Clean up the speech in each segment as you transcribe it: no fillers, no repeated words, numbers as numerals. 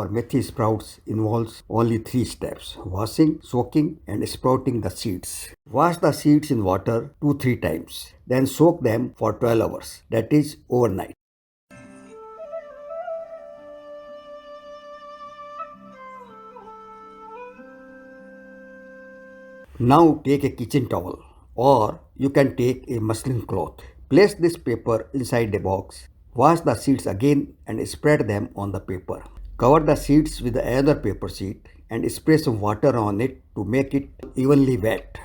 For Methi sprouts involves only 3 steps: washing, soaking, and sprouting the seeds. Wash the seeds in water 2-3 times. Then soak them for 12 hours, that is overnight. Now take a kitchen towel, or you can take a muslin cloth. Place this paper inside the box. Wash the seeds again and spread them on the paper. Cover the seeds with another paper sheet and spray some water on it to make it evenly wet.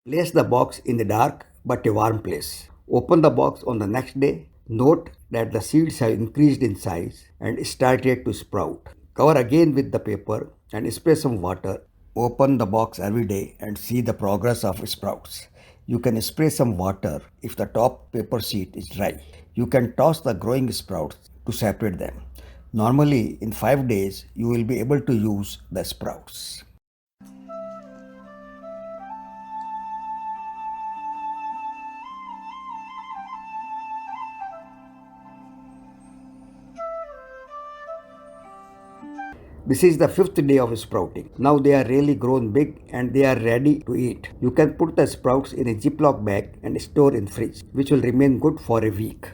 Place the box in the dark but a warm place. Open the box on the next day. Note that the seeds have increased in size and started to sprout. Cover again with the paper and spray some water. Open the box every day and see the progress of sprouts. You can spray some water if the top paper sheet is dry. You can toss the growing sprouts to separate them. Normally, in 5 days, you will be able to use the sprouts. This is the 5th day of sprouting. Now they are really grown big and they are ready to eat. You can put the sprouts in a Ziploc bag and store in fridge, which will remain good for a week.